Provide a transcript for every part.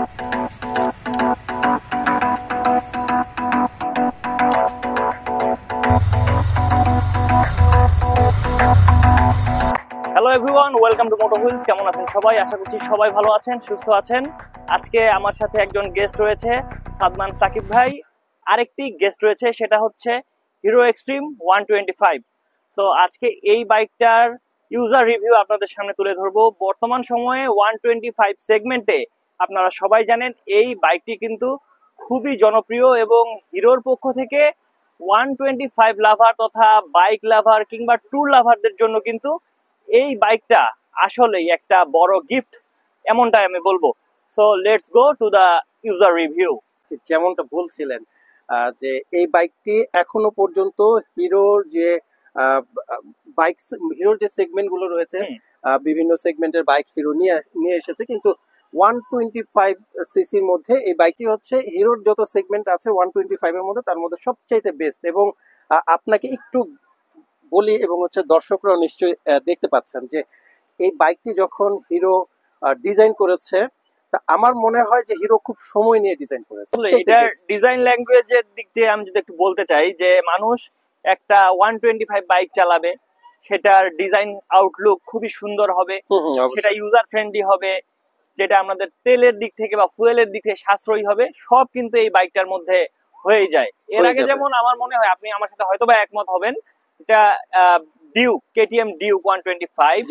Hello everyone, welcome to Moto Wheels. কেমন আছেন সবাই? আশা করছি সবাই ভালো আছেন, সুস্থ আছেন। আজকে আমার সাথে একজন গেস্ট রয়েছে, সাদমান সাকিব ভাই। আরেকটি গেস্ট রয়েছে, সেটা হচ্ছে হিরো এক্সট্রিম 125। সো আজকে এই বাইকটার ইউজার রিভিউ আপনাদের সামনে তুলে ধরবো। বর্তমান সময়ে 125 সেগমেন্টে আপনারা সবাই জানেন এই বাইকটি কিন্তু খুবই জনপ্রিয়, এবং হিরোর পক্ষ থেকে 125 লাভার তথা বাইক লাভার কিংবা ট্যুর লাভারদের জন্য কিন্তু এই বাইকটা আসলেই একটা বড় গিফট, এমনটাই আমি বলবো। So let's go to the user review. যেমনটা বলছিলেন যে এই বাইকটি এখনো পর্যন্ত হিরোর যে বাইক হিরোর যে সেগমেন্ট গুলো রয়েছে, বিভিন্ন সেগমেন্টের বাইক হিরো নিয়ে এসেছে, কিন্তু 125 সিসির মধ্যে এই বাইকটি হচ্ছে হিরোর যত সেগমেন্ট আছে 125 এর মধ্যে তার মধ্যে সবচাইতে বেস্ট। এবং আপনাকে একটু বলি, এবং হচ্ছে দর্শকরাও নিশ্চয়ই দেখতে পাচ্ছেন যে এই বাইকটি যখন হিরো ডিজাইন করেছে, তা আমার মনে হয় যে হিরো খুব সময় নিয়ে ডিজাইন করেছে। এটার ডিজাইন ল্যাঙ্গুয়েজের দিক দিয়ে আমি যদি একটু বলতে চাই, যে মানুষ একটা 125 বাইক চালাবে, সেটার ডিজাইন আউটলুক খুবই সুন্দর হবে, সেটা ইউজার ফ্রেন্ডলি হবে, যেটা আমাদের তেলের দিক থেকে বা ফুয়েলের দিক থেকে সাশ্রয়ী হবে, সব কিন্তু এই বাইকটার মধ্যে হয়ে যায়। এর আগে যেমন আমার মনে হয়, আপনি আমার সাথে হয়তো বা একমত হবেন, এটা ডিউক, কেটিএম ডিউক 125,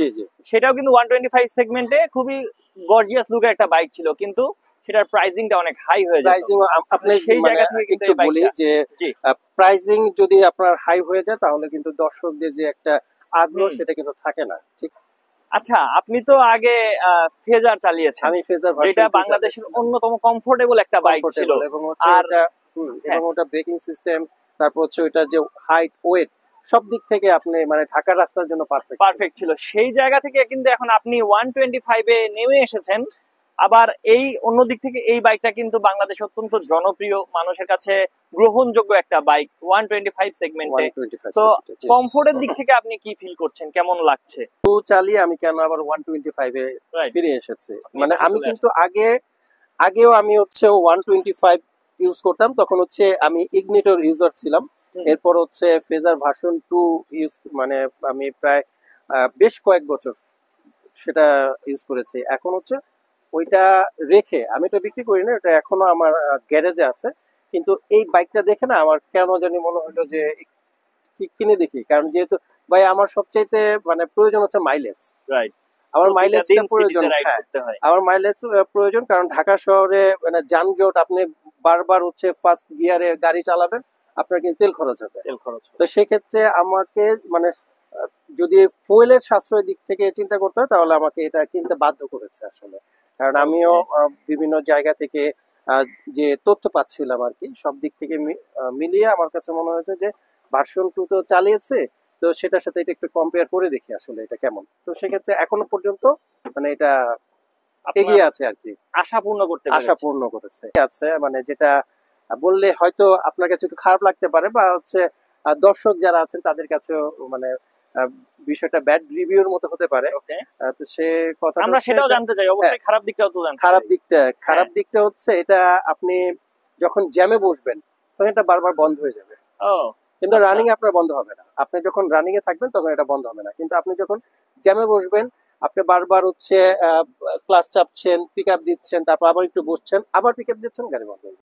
সেটাও কিন্তু 125 সেগমেন্টে খুবই গর্জিয়াস লুকের একটা বাইক ছিল, কিন্তু সেটার প্রাইসিংটা অনেক হাই হয়ে যায়। প্রাইসিং আপনি সেই জায়গা থেকে কিন্তু বলি যে প্রাইসিং যদি আপনার হাই হয়ে যায় তাহলে কিন্তু দর্শকদের যে একটা আগ্রহ সেটা কিন্তু থাকে না। ঠিক। আচ্ছা, আপনি তো আগে ফেজার চালিয়েছেন। আমি ফেজার যেটা বাংলাদেশের অন্যতম কমফোর্টেবল একটা বাইক ছিল, এবং হচ্ছে এবং ওটা ব্রেকিং সিস্টেম, তারপর হচ্ছে ওটা যে হাইট ওয়েট সব দিক থেকে আপনি মানে ঢাকার রাস্তার জন্য পারফেক্ট ছিল। সেই জায়গা থেকে কিন্তু এখন আপনি 125 এ নেমে এসেছেন। আবার এই অন্য দিক থেকে এই বাইকটা কিন্তু বাংলাদেশ অত্যন্ত জনপ্রিয়, মানুষের কাছে গ্রহণযোগ্য একটা বাইক 125 সেগমেন্টে। তো কমফোর্টের দিক থেকে আপনি কি ফিল করছেন, কেমন লাগছে? তো চালিয়ে আমি কেন আবার 125 এ ফিরে এসেছি, মানে আমি কিন্তু আগেও আমি হচ্ছে 125 ইউজ করতাম, তখন হচ্ছে আমি ইগনিটর ইউজার ছিলাম। এরপর হচ্ছে ফেজার ভার্সন 2 ইউজ, মানে আমি প্রায় বেশ কয়েক বছর সেটা ইউজ করেছি। এখন হচ্ছে ওইটা রেখে আমি তো বিক্রি করি না, ওটা এখনো আমার গ্যারেজে আছে। কিন্তু এই বাইকটা দেখে না আমার কেন জানি মনে হলো যে কিনে দেখি, কারণ যেহেতু ভাই আমার সবচাইতে মানে প্রয়োজন হচ্ছে মাইলেজ। রাইট, আমার মাইলেজটা প্রয়োজন। আমার মাইলেজ প্রয়োজন, কারণ ঢাকা শহরে মানে যানজট, আপনি বারবার হচ্ছে ফার্স্ট গিয়ারে গাড়ি চালাবেন, আপনার কিন্তু তেল খরচ হবে। তো সেক্ষেত্রে আমাকে মানে যদি ফুয়েলের সাশ্রয়ের দিক থেকে চিন্তা করতে হয় তাহলে আমাকে এটা কিনতে বাধ্য করেছে আসলে। কারণ আমিও বিভিন্ন জায়গা থেকে যে তথ্য পাচ্ছিলাম আর কি, সব দিক থেকে মিলিয়ে আমার কাছে মনে হয়েছে যে ভার্সন 2 তো চালিয়েছে, তো সেটার সাথে এটা একটু কম্পেয়ার করে দেখি আসলে এটা কেমন। তো সেক্ষেত্রে এখনো পর্যন্ত মানে এটা এগিয়ে আছে আর কি, আশা পূর্ণ করেছে আছে। মানে যেটা বললে হয়তো আপনার কাছে একটু খারাপ লাগতে পারে, বা হচ্ছে দর্শক যারা আছেন তাদের কাছেও মানে বিষয়টা ব্যাড রিভিউর মতো হতে পারে। তো সে কথা আমরা সেটাও জানতে চাই, অবশ্যই খারাপ দিকটাও তো জানতে চাই। খারাপ দিকটা হচ্ছে এটা, আপনি যখন জ্যামে বসবেন তখন এটা বারবার বন্ধ হয়ে যাবে, কিন্তু রানিং এ আপনার বন্ধ হবে না। আপনি যখন রানিং এ থাকবেন তখন এটা বন্ধ হবে না, কিন্তু আপনি যখন জ্যামে বসবেন, আপনি বারবার হচ্ছে ক্লাস চাপছেন, পিক আপ দিচ্ছেন, তারপর আবার একটু বসছেন, আবার পিক আপ দিচ্ছেন, গাড়ি বন্ধ হয়ে যাবে।